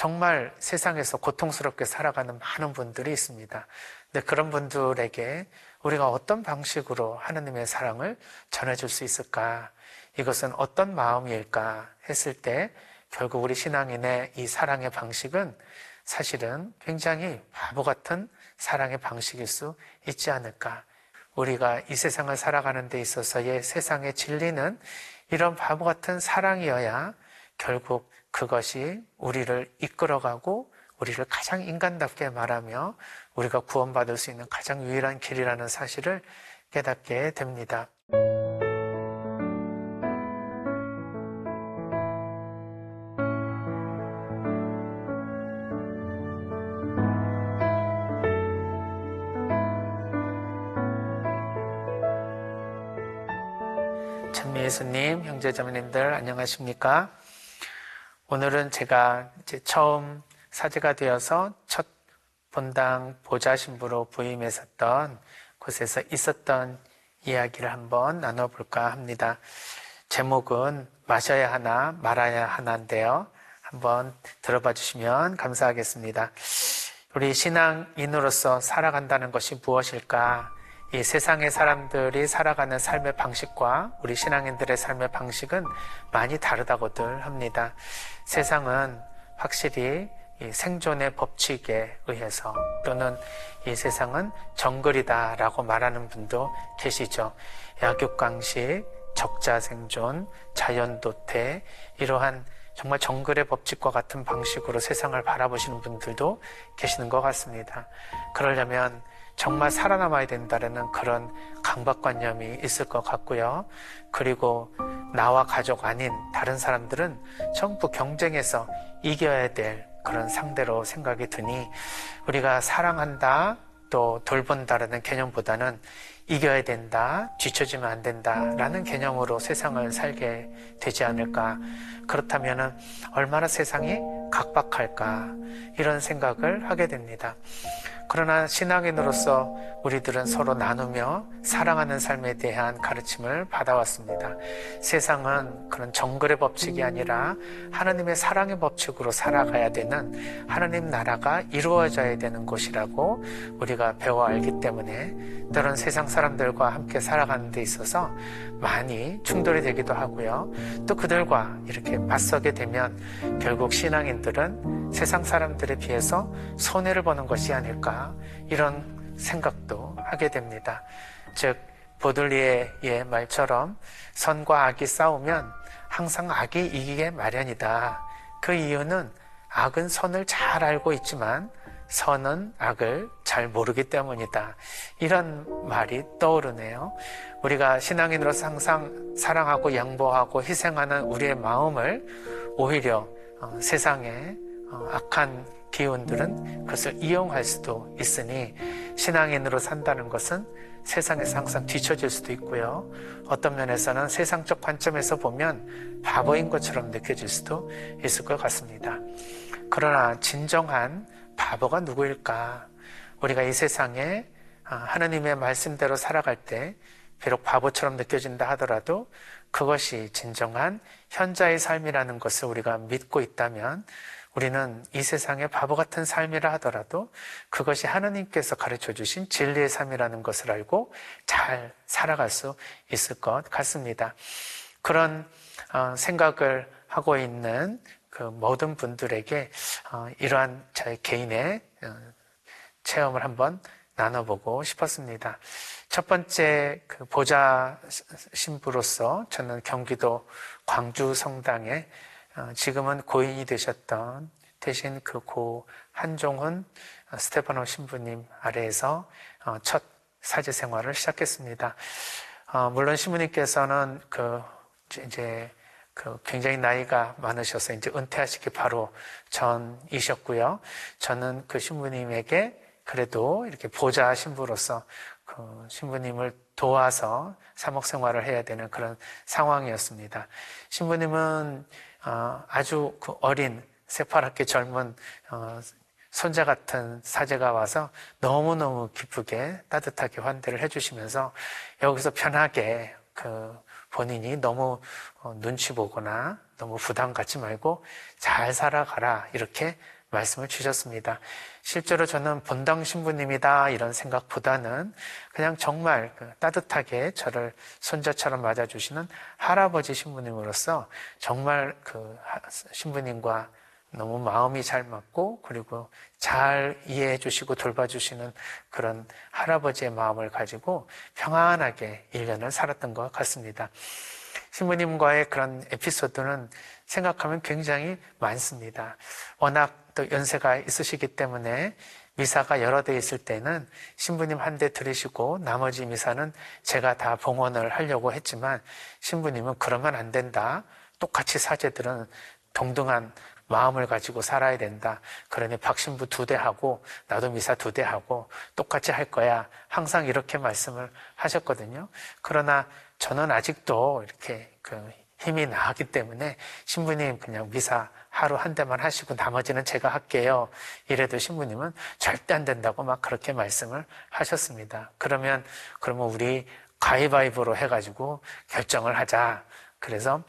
정말 세상에서 고통스럽게 살아가는 많은 분들이 있습니다. 근데 그런 분들에게 우리가 어떤 방식으로 하느님의 사랑을 전해줄 수 있을까? 이것은 어떤 마음일까 했을 때 결국 우리 신앙인의 이 사랑의 방식은 사실은 굉장히 바보 같은 사랑의 방식일 수 있지 않을까. 우리가 이 세상을 살아가는 데 있어서의 세상의 진리는 이런 바보 같은 사랑이어야 결국 그것이 우리를 이끌어가고 우리를 가장 인간답게 말하며 우리가 구원받을 수 있는 가장 유일한 길이라는 사실을 깨닫게 됩니다. 찬미예수님, 형제자매님들 안녕하십니까? 오늘은 제가 이제 처음 사제가 되어서 첫 본당 보좌 신부로 부임했었던 곳에서 있었던 이야기를 한번 나눠볼까 합니다. 제목은 마셔야 하나 말아야 하나인데요. 한번 들어봐 주시면 감사하겠습니다. 우리 신앙인으로서 살아간다는 것이 무엇일까? 이 세상의 사람들이 살아가는 삶의 방식과 우리 신앙인들의 삶의 방식은 많이 다르다고들 합니다. 세상은 확실히 이 생존의 법칙에 의해서 또는 이 세상은 정글이다라고 말하는 분도 계시죠. 약육강식, 적자생존, 자연도태 이러한 정말 정글의 법칙과 같은 방식으로 세상을 바라보시는 분들도 계시는 것 같습니다. 그러려면 정말 살아남아야 된다는 그런 강박관념이 있을 것 같고요. 그리고 나와 가족 아닌 다른 사람들은 전부 경쟁해서 이겨야 될 그런 상대로 생각이 드니 우리가 사랑한다 또 돌본다라는 개념보다는 이겨야 된다, 뒤처지면 안 된다라는 개념으로 세상을 살게 되지 않을까. 그렇다면 얼마나 세상이 각박할까 이런 생각을 하게 됩니다. 그러나 신앙인으로서 우리들은 서로 나누며 사랑하는 삶에 대한 가르침을 받아왔습니다. 세상은 그런 정글의 법칙이 아니라 하나님의 사랑의 법칙으로 살아가야 되는 하나님 나라가 이루어져야 되는 곳이라고 우리가 배워 알기 때문에 때론 세상 사람들과 함께 살아가는 데 있어서 많이 충돌이 되기도 하고요. 또 그들과 이렇게 맞서게 되면 결국 신앙인들은 세상 사람들에 비해서 손해를 보는 것이 아닐까 이런 생각도 하게 됩니다. 즉 보들리에의 말처럼 선과 악이 싸우면 항상 악이 이기게 마련이다. 그 이유는 악은 선을 잘 알고 있지만 선은 악을 잘 모르기 때문이다. 이런 말이 떠오르네요. 우리가 신앙인으로서 항상 사랑하고 양보하고 희생하는 우리의 마음을 오히려 세상의 악한 기운들은 그것을 이용할 수도 있으니 신앙인으로 산다는 것은 세상에서 항상 뒤처질 수도 있고요. 어떤 면에서는 세상적 관점에서 보면 바보인 것처럼 느껴질 수도 있을 것 같습니다. 그러나 진정한 바보가 누구일까? 우리가 이 세상에 하나님의 말씀대로 살아갈 때 비록 바보처럼 느껴진다 하더라도 그것이 진정한 현자의 삶이라는 것을 우리가 믿고 있다면 우리는 이 세상의 바보 같은 삶이라 하더라도 그것이 하나님께서 가르쳐 주신 진리의 삶이라는 것을 알고 잘 살아갈 수 있을 것 같습니다. 그런 생각을 하고 있는 그 모든 분들에게 이러한 저희 개인의 체험을 한번 나눠보고 싶었습니다. 첫 번째 그 보좌 신부로서 저는 경기도 광주 성당에 지금은 고인이 되셨던 대신 그 고 한종훈 스테파노 신부님 아래에서 첫 사제 생활을 시작했습니다. 물론 신부님께서는 이제 굉장히 나이가 많으셔서 이제 은퇴하시기 바로 전이셨고요. 저는 그 신부님에게 그래도 이렇게 보좌 신부로서 그 신부님을 도와서 사목 생활을 해야 되는 그런 상황이었습니다. 신부님은 아주 그 어린 새파랗게 젊은 손자 같은 사제가 와서 너무너무 기쁘게 따뜻하게 환대를 해주시면서 여기서 편하게 그 본인이 너무 눈치 보거나 너무 부담 갖지 말고 잘 살아가라 이렇게 말씀을 주셨습니다. 실제로 저는 본당 신부님이다 이런 생각보다는 그냥 정말 따뜻하게 저를 손자처럼 맞아주시는 할아버지 신부님으로서 정말 그 신부님과 너무 마음이 잘 맞고 그리고 잘 이해해 주시고 돌봐주시는 그런 할아버지의 마음을 가지고 평안하게 1년을 살았던 것 같습니다. 신부님과의 그런 에피소드는 생각하면 굉장히 많습니다. 워낙 또 연세가 있으시기 때문에 미사가 여러 대 있을 때는 신부님 한 대 들으시고 나머지 미사는 제가 다 봉헌을 하려고 했지만 신부님은 그러면 안 된다. 똑같이 사제들은 동등한 마음을 가지고 살아야 된다. 그러니 박신부 2대 하고 나도 미사 2대 하고 똑같이 할 거야. 항상 이렇게 말씀을 하셨거든요. 그러나 저는 아직도 이렇게 힘이 나기 때문에 신부님 그냥 미사 하루 한 대만 하시고 나머지는 제가 할게요. 이래도 신부님은 절대 안 된다고 막 그렇게 말씀을 하셨습니다. 그러면 우리 가위바위보로 해가지고 결정을 하자. 그래서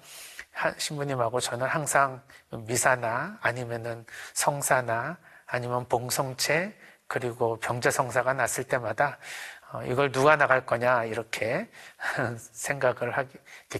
신부님하고 저는 항상 미사나 아니면은 성사나 아니면 봉성체 그리고 병자성사가 났을 때마다 이걸 누가 나갈 거냐 이렇게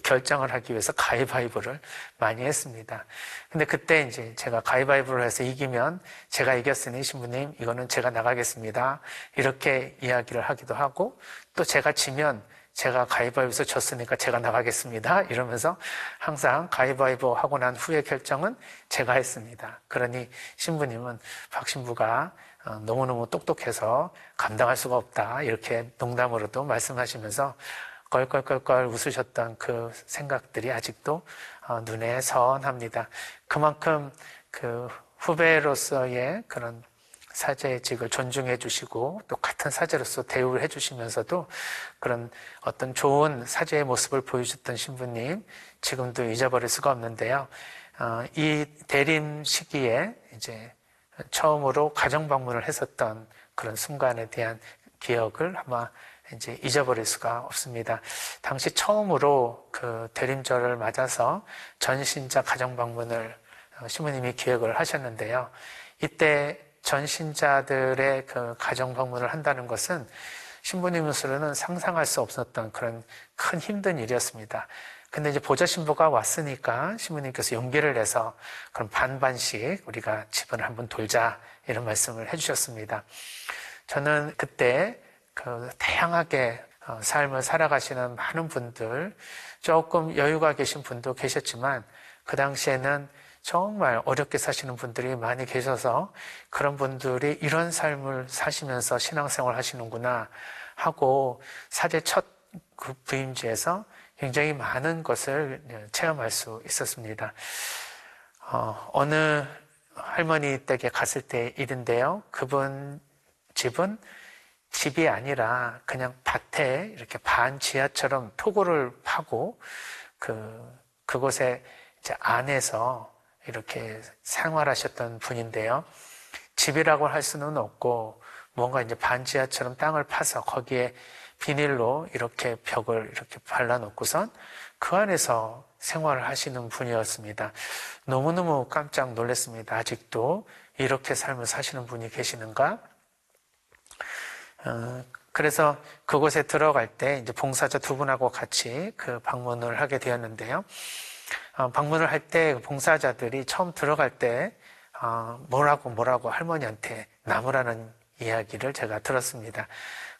결정을 하기 위해서 가위바위보를 많이 했습니다. 근데 그때 이제 제가 가위바위보를 해서 이기면 제가 이겼으니 신부님 이거는 제가 나가겠습니다. 이렇게 이야기를 하기도 하고 또 제가 지면 제가 가위바위보에서 졌으니까 제가 나가겠습니다. 이러면서 항상 가위바위보 하고 난 후에 결정은 제가 했습니다. 그러니 신부님은 박신부가 너무너무 똑똑해서 감당할 수가 없다. 이렇게 농담으로도 말씀하시면서 껄껄껄껄 웃으셨던 그 생각들이 아직도 눈에 선합니다. 그만큼 그 후배로서의 그런 사제직을 존중해 주시고 또 같은 사제로서 대우를 해 주시면서도 그런 어떤 좋은 사제의 모습을 보여줬던 신부님 지금도 잊어버릴 수가 없는데요. 이 대림 시기에 이제 처음으로 가정 방문을 했었던 그런 순간에 대한 기억을 아마 이제 잊어버릴 수가 없습니다. 당시 처음으로 그 대림절을 맞아서 전신자 가정 방문을 신부님이 기획을 하셨는데요. 이때 전신자들의 그 가정 방문을 한다는 것은 신부님으로서는 상상할 수 없었던 그런 큰 힘든 일이었습니다. 근데 이제 보좌 신부가 왔으니까 신부님께서 용기를 내서 그럼 반반씩 우리가 집을 한번 돌자 이런 말씀을 해주셨습니다. 저는 그때 그 다양하게 삶을 살아가시는 많은 분들, 조금 여유가 계신 분도 계셨지만 그 당시에는 정말 어렵게 사시는 분들이 많이 계셔서 그런 분들이 이런 삶을 사시면서 신앙생활 하시는구나 하고 사제 첫 그 부임지에서 굉장히 많은 것을 체험할 수 있었습니다. 어느 할머니 댁에 갔을 때 일인데요. 그분 집은 집이 아니라 그냥 밭에 이렇게 반 지하처럼 토굴을 파고 그곳에 이제 안에서 이렇게 생활하셨던 분인데요. 집이라고 할 수는 없고 뭔가 이제 반지하처럼 땅을 파서 거기에 비닐로 이렇게 벽을 이렇게 발라놓고선 그 안에서 생활을 하시는 분이었습니다. 너무너무 깜짝 놀랐습니다. 아직도 이렇게 삶을 사시는 분이 계시는가? 그래서 그곳에 들어갈 때 이제 봉사자 2분하고 같이 그 방문을 하게 되었는데요. 방문을 할 때 봉사자들이 처음 들어갈 때 뭐라고 할머니한테 나무라는 이야기를 제가 들었습니다.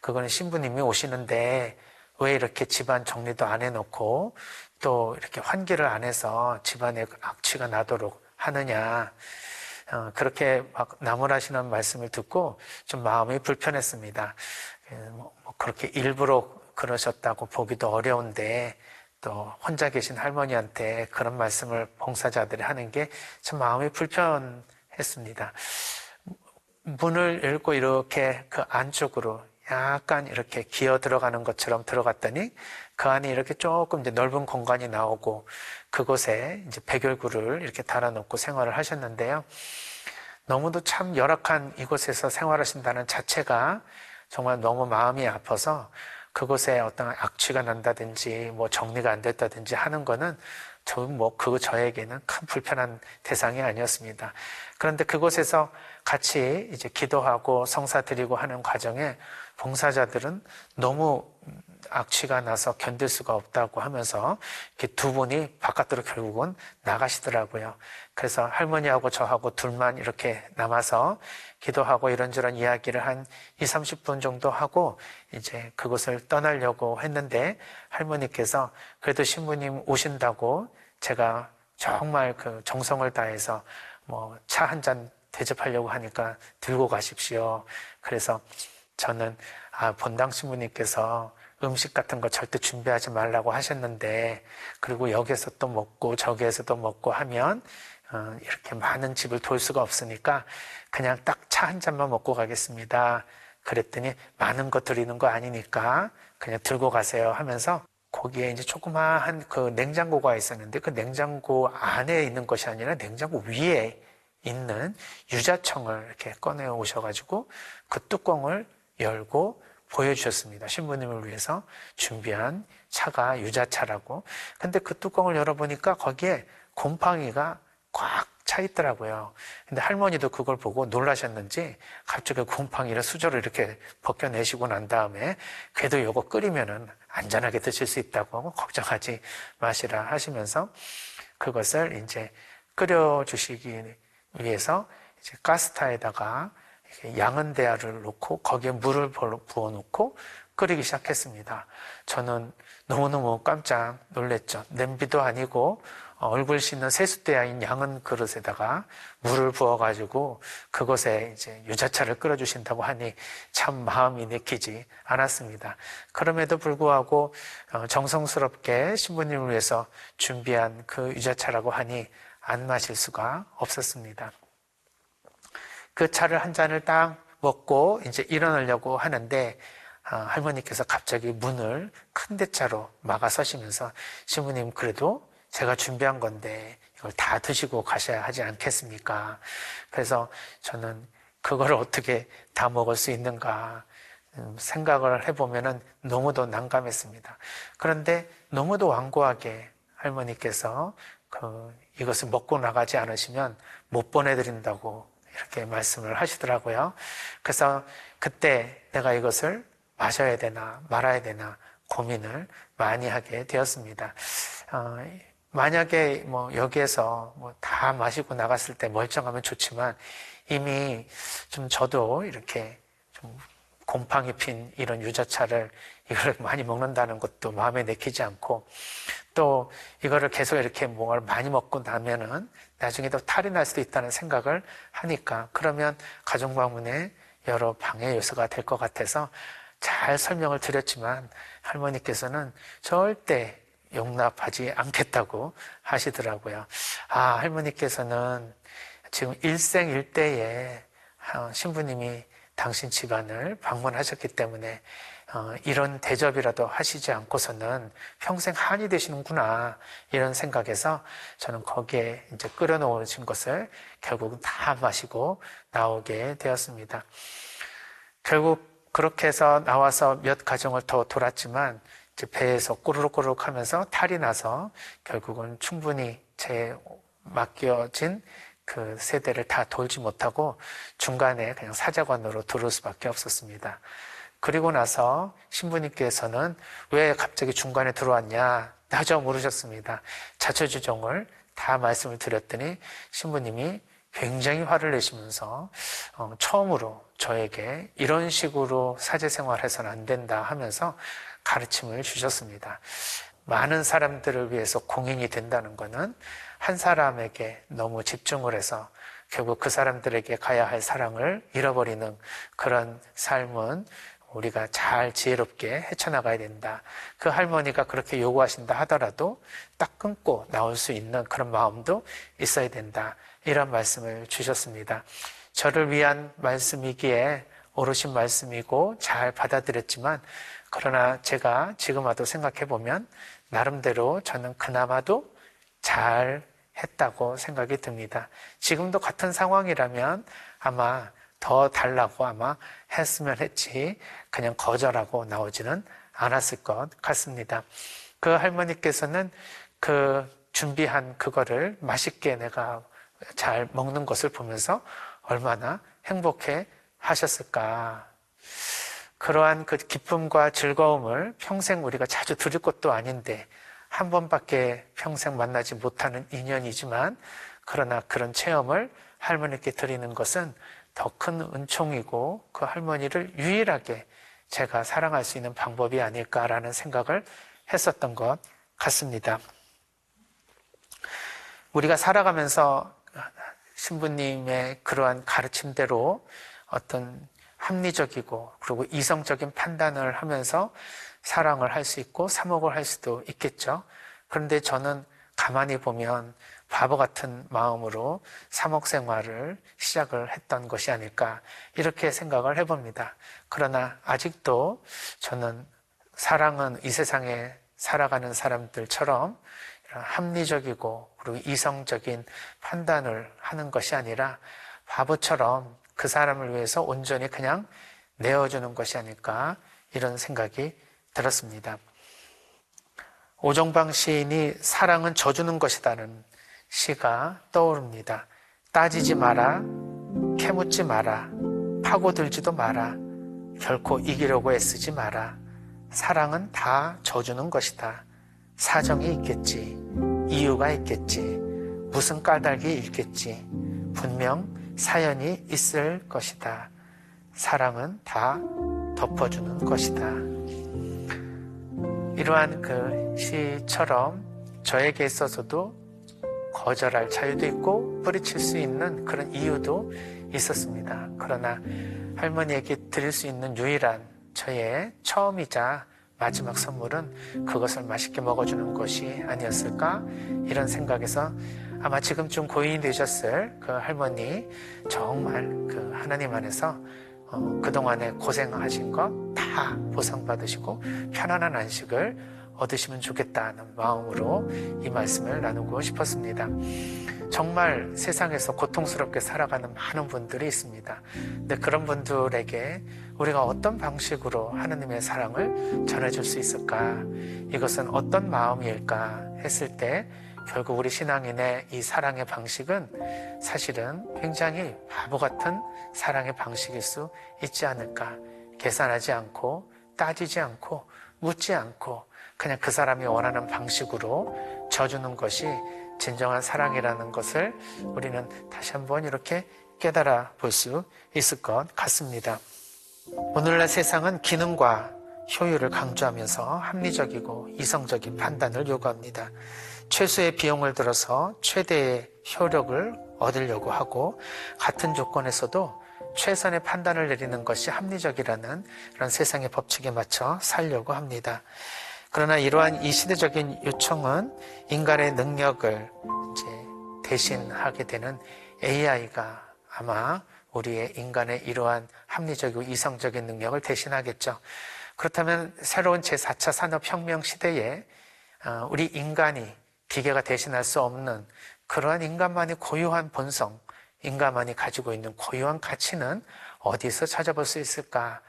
그거는 신부님이 오시는데 왜 이렇게 집안 정리도 안 해놓고 또 이렇게 환기를 안 해서 집안에 악취가 나도록 하느냐. 그렇게 막 나무라시는 말씀을 듣고 좀 마음이 불편했습니다. 그렇게 일부러 그러셨다고 보기도 어려운데 또 혼자 계신 할머니한테 그런 말씀을 봉사자들이 하는 게 참 마음이 불편했습니다. 문을 열고 이렇게 그 안쪽으로 약간 이렇게 기어 들어가는 것처럼 들어갔더니 그 안에 이렇게 조금 이제 넓은 공간이 나오고 그곳에 이제 백열구를 이렇게 달아놓고 생활을 하셨는데요. 너무도 참 열악한 이곳에서 생활하신다는 자체가 정말 너무 마음이 아파서 그곳에 어떤 악취가 난다든지 뭐 정리가 안 됐다든지 하는 거는 저에게는 큰 불편한 대상이 아니었습니다. 그런데 그곳에서 같이 이제 기도하고 성사 드리고 하는 과정에 봉사자들은 너무 악취가 나서 견딜 수가 없다고 하면서 이렇게 두 분이 바깥으로 결국은 나가시더라고요. 그래서 할머니하고 저하고 둘만 이렇게 남아서 기도하고 이런저런 이야기를 한 20, 30분 정도 하고 이제 그곳을 떠나려고 했는데 할머니께서 그래도 신부님 오신다고 제가 정말 그 정성을 다해서 뭐 차 한 잔 대접하려고 하니까 들고 가십시오. 그래서 저는 본당 신부님께서 음식 같은 거 절대 준비하지 말라고 하셨는데, 그리고 여기에서 또 먹고 저기에서도 먹고 하면 이렇게 많은 집을 돌 수가 없으니까 그냥 딱 차 한 잔만 먹고 가겠습니다. 그랬더니 많은 거 드리는 거 아니니까 그냥 들고 가세요 하면서 거기에 이제 조그마한 그 냉장고가 있었는데 그 냉장고 안에 있는 것이 아니라 냉장고 위에 있는 유자청을 이렇게 꺼내 오셔가지고 그 뚜껑을 열고 보여주셨습니다. 신부님을 위해서 준비한 차가 유자차라고. 근데 그 뚜껑을 열어보니까 거기에 곰팡이가 꽉 차 있더라고요. 근데 할머니도 그걸 보고 놀라셨는지 갑자기 곰팡이를 수저를 이렇게 벗겨내시고 난 다음에 그래도 이거 끓이면은 안전하게 드실 수 있다고 걱정하지 마시라 하시면서 그것을 이제 끓여주시기 위해서 이제 가스타에다가 양은대야를 놓고 거기에 물을 부어놓고 끓이기 시작했습니다. 저는 너무너무 깜짝 놀랐죠. 냄비도 아니고 얼굴 씻는 세숫대야인 양은 그릇에다가 물을 부어가지고 그것에 이제 유자차를 끓여주신다고 하니 참 마음이 내키지 않았습니다. 그럼에도 불구하고 정성스럽게 신부님을 위해서 준비한 그 유자차라고 하니 안 마실 수가 없었습니다. 그 차를 한 잔을 딱 먹고 이제 일어나려고 하는데 할머니께서 갑자기 문을 큰 대자로 막아서시면서 신부님 그래도 제가 준비한 건데 이걸 다 드시고 가셔야 하지 않겠습니까? 그래서 저는 그걸 어떻게 다 먹을 수 있는가 생각을 해보면은 너무도 난감했습니다. 그런데 너무도 완고하게 할머니께서 이것을 먹고 나가지 않으시면 못 보내드린다고 이렇게 말씀을 하시더라고요. 그래서 그때 내가 이것을 마셔야 되나 말아야 되나 고민을 많이 하게 되었습니다. 만약에 뭐 여기에서 뭐 다 마시고 나갔을 때 멀쩡하면 좋지만 이미 좀 저도 이렇게 좀 곰팡이 핀 이런 유자차를 이걸 많이 먹는다는 것도 마음에 내키지 않고 또 이거를 계속 이렇게 뭔가를 많이 먹고 나면은 나중에 또 탈이 날 수도 있다는 생각을 하니까 그러면 가정방문에 여러 방해 요소가 될 것 같아서 잘 설명을 드렸지만 할머니께서는 절대 용납하지 않겠다고 하시더라고요. 할머니께서는 지금 일생일대에 신부님이 당신 집안을 방문하셨기 때문에 이런 대접이라도 하시지 않고서는 평생 한이 되시는구나 이런 생각에서 저는 거기에 이제 끓여놓으신 것을 결국 다 마시고 나오게 되었습니다. 결국 그렇게 해서 나와서 몇 가정을 더 돌았지만 이제 배에서 꼬르륵꼬르륵 하면서 탈이 나서 결국은 충분히 제 맡겨진 그 세대를 다 돌지 못하고 중간에 그냥 사자관으로 들어올 수밖에 없었습니다. 그리고 나서 신부님께서는 왜 갑자기 중간에 들어왔냐 하죠 물으셨습니다. 자초지종을 다 말씀을 드렸더니 신부님이 굉장히 화를 내시면서 처음으로 저에게 이런 식으로 사제 생활해서는 안 된다 하면서 가르침을 주셨습니다. 많은 사람들을 위해서 공인이 된다는 것은 한 사람에게 너무 집중을 해서 결국 그 사람들에게 가야 할 사랑을 잃어버리는 그런 삶은 우리가 잘 지혜롭게 헤쳐나가야 된다. 그 할머니가 그렇게 요구하신다 하더라도 딱 끊고 나올 수 있는 그런 마음도 있어야 된다. 이런 말씀을 주셨습니다. 저를 위한 말씀이기에 오르신 말씀이고 잘 받아들였지만 그러나 제가 지금 와도 생각해보면 나름대로 저는 그나마도 잘 했다고 생각이 듭니다. 지금도 같은 상황이라면 아마 더 달라고 아마 했으면 했지 그냥 거절하고 나오지는 않았을 것 같습니다. 그 할머니께서는 그 준비한 그거를 맛있게 내가 잘 먹는 것을 보면서 얼마나 행복해 하셨을까. 그러한 그 기쁨과 즐거움을 평생 우리가 자주 드릴 것도 아닌데 한 번밖에 평생 만나지 못하는 인연이지만 그러나 그런 체험을 할머니께 드리는 것은 더 큰 은총이고 그 할머니를 유일하게 제가 사랑할 수 있는 방법이 아닐까라는 생각을 했었던 것 같습니다. 우리가 살아가면서 신부님의 그러한 가르침대로 어떤 합리적이고 그리고 이성적인 판단을 하면서 사랑을 할 수 있고 사목을 할 수도 있겠죠. 그런데 저는 가만히 보면 바보 같은 마음으로 사목 생활을 시작을 했던 것이 아닐까 이렇게 생각을 해봅니다. 그러나 아직도 저는 사랑은 이 세상에 살아가는 사람들처럼 합리적이고 그리고 이성적인 판단을 하는 것이 아니라 바보처럼 그 사람을 위해서 온전히 그냥 내어주는 것이 아닐까 이런 생각이 들었습니다. 오정방 시인이 사랑은 져주는 것이다는 시가 떠오릅니다. 따지지 마라, 캐묻지 마라, 파고들지도 마라, 결코 이기려고 애쓰지 마라. 사랑은 다 져주는 것이다. 사정이 있겠지, 이유가 있겠지, 무슨 까닭이 있겠지, 분명 사연이 있을 것이다. 사랑은 다 덮어주는 것이다. 이러한 그 시처럼 저에게 있어서도 거절할 자유도 있고 뿌리칠 수 있는 그런 이유도 있었습니다. 그러나 할머니에게 드릴 수 있는 유일한 저의 처음이자 마지막 선물은 그것을 맛있게 먹어주는 것이 아니었을까 이런 생각에서 아마 지금쯤 고인이 되셨을 그 할머니 정말 그 하나님 안에서 그동안에 고생하신 것 다 보상받으시고 편안한 안식을 얻으시면 좋겠다는 마음으로 이 말씀을 나누고 싶었습니다. 정말 세상에서 고통스럽게 살아가는 많은 분들이 있습니다. 근데 그런 분들에게 우리가 어떤 방식으로 하느님의 사랑을 전해줄 수 있을까? 이것은 어떤 마음일까 했을 때 결국 우리 신앙인의 이 사랑의 방식은 사실은 굉장히 바보 같은 사랑의 방식일 수 있지 않을까. 계산하지 않고 따지지 않고 묻지 않고 그냥 그 사람이 원하는 방식으로 져주는 것이 진정한 사랑이라는 것을 우리는 다시 한번 이렇게 깨달아 볼 수 있을 것 같습니다. 오늘날 세상은 기능과 효율을 강조하면서 합리적이고 이성적인 판단을 요구합니다. 최소의 비용을 들어서 최대의 효력을 얻으려고 하고 같은 조건에서도 최선의 판단을 내리는 것이 합리적이라는 그런 세상의 법칙에 맞춰 살려고 합니다. 그러나 이러한 이 시대적인 요청은 인간의 능력을 이제 대신하게 되는 AI가 아마 우리의 인간의 이러한 합리적이고 이성적인 능력을 대신하겠죠. 그렇다면 새로운 제4차 산업혁명 시대에 우리 인간이 기계가 대신할 수 없는 그러한 인간만이 고유한 본성, 인간만이 가지고 있는 고유한 가치는 어디서 찾아볼 수 있을까?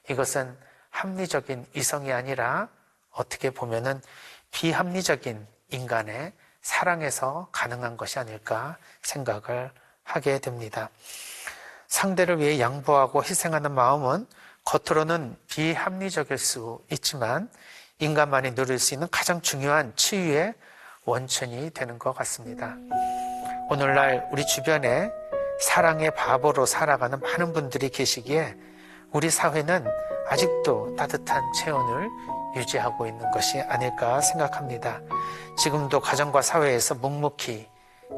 이것은 합리적인 이성이 아니라 어떻게 보면은 비합리적인 인간의 사랑에서 가능한 것이 아닐까 생각을 하게 됩니다. 상대를 위해 양보하고 희생하는 마음은 겉으로는 비합리적일 수 있지만 인간만이 누릴 수 있는 가장 중요한 치유의 원천이 되는 것 같습니다. 오늘날 우리 주변에 사랑의 바보로 살아가는 많은 분들이 계시기에 우리 사회는 아직도 따뜻한 체온을 유지하고 있는 것이 아닐까 생각합니다. 지금도 가정과 사회에서 묵묵히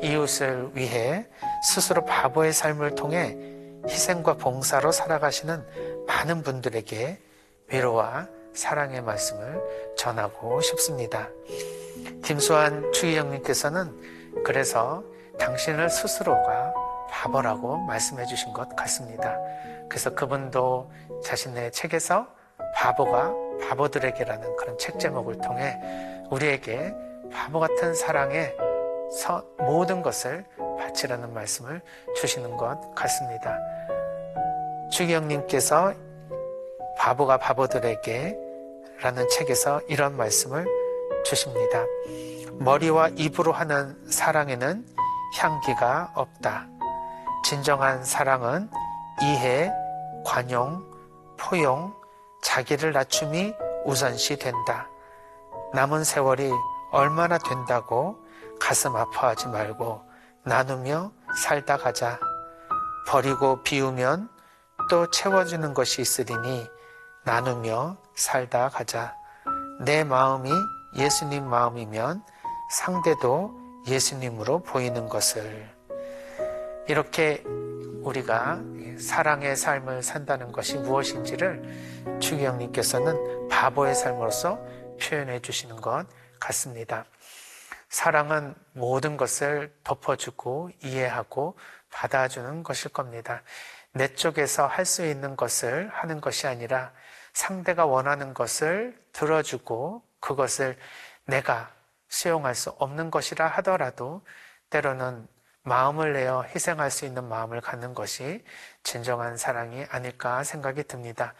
이웃을 위해 스스로 바보의 삶을 통해 희생과 봉사로 살아가시는 많은 분들에게 위로와 사랑의 말씀을 전하고 싶습니다. 김수환 추기경님께서는 그래서 당신을 스스로가 바보라고 말씀해 주신 것 같습니다. 그래서 그분도 자신의 책에서 바보가 바보들에게라는 그런 책 제목을 통해 우리에게 바보 같은 사랑에 모든 것을 바치라는 말씀을 주시는 것 같습니다. 추기경님께서 바보가 바보들에게 라는 책에서 이런 말씀을 주십니다. 머리와 입으로 하는 사랑에는 향기가 없다. 진정한 사랑은 이해, 관용, 포용, 자기를 낮춤이 우선시 된다. 남은 세월이 얼마나 된다고 가슴 아파하지 말고 나누며 살다 가자. 버리고 비우면 또 채워주는 것이 있으리니 나누며 살다 가자. 내 마음이 예수님 마음이면 상대도 예수님으로 보이는 것을. 이렇게 우리가 사랑의 삶을 산다는 것이 무엇인지를 주기영님께서는 바보의 삶으로서 표현해 주시는 것 같습니다. 사랑은 모든 것을 덮어주고 이해하고 받아주는 것일 겁니다. 내 쪽에서 할 수 있는 것을 하는 것이 아니라 상대가 원하는 것을 들어주고 그것을 내가 수용할 수 없는 것이라 하더라도 때로는 마음을 내어 희생할 수 있는 마음을 갖는 것이 진정한 사랑이 아닐까 생각이 듭니다.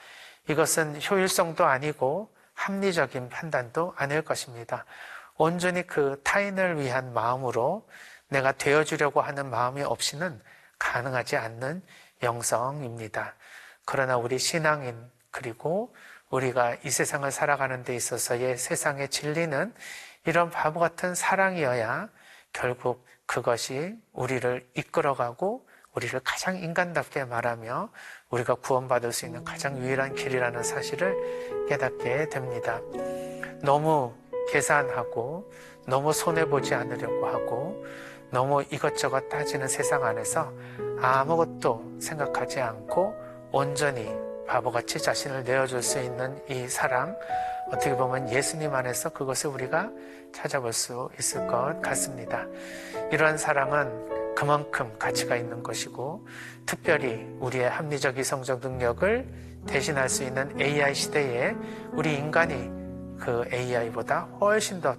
이것은 효율성도 아니고 합리적인 판단도 아닐 것입니다. 온전히 그 타인을 위한 마음으로 내가 되어주려고 하는 마음이 없이는 가능하지 않는 영성입니다. 그러나 우리 신앙인 그리고 우리가 이 세상을 살아가는 데 있어서의 세상의 진리는 이런 바보 같은 사랑이어야 결국 그것이 우리를 이끌어가고 우리를 가장 인간답게 말하며 우리가 구원받을 수 있는 가장 유일한 길이라는 사실을 깨닫게 됩니다. 너무 계산하고 너무 손해보지 않으려고 하고 너무 이것저것 따지는 세상 안에서 아무것도 생각하지 않고 온전히 바보같이 자신을 내어줄 수 있는 이 사랑, 어떻게 보면 예수님 안에서 그것을 우리가 찾아볼 수 있을 것 같습니다. 이러한 사랑은 그만큼 가치가 있는 것이고 특별히 우리의 합리적 이성적 능력을 대신할 수 있는 AI 시대에 우리 인간이 그 AI보다 훨씬 더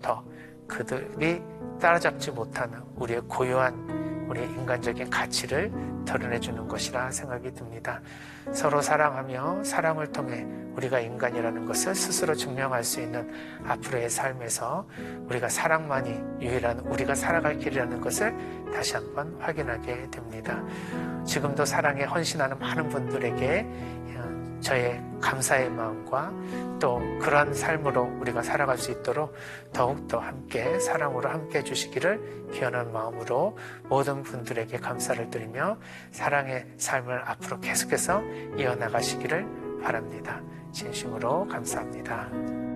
그들이 따라잡지 못하는 우리의 고유한 우리의 인간적인 가치를 드러내주는 것이라 생각이 듭니다. 서로 사랑하며 사랑을 통해 우리가 인간이라는 것을 스스로 증명할 수 있는 앞으로의 삶에서 우리가 사랑만이 유일한 우리가 살아갈 길이라는 것을 다시 한번 확인하게 됩니다. 지금도 사랑에 헌신하는 많은 분들에게 저의 감사의 마음과 또 그런 삶으로 우리가 살아갈 수 있도록 더욱더 함께 사랑으로 함께 해주시기를 기원한 마음으로 모든 분들에게 감사를 드리며 사랑의 삶을 앞으로 계속해서 이어나가시기를 바랍니다. 진심으로 감사합니다.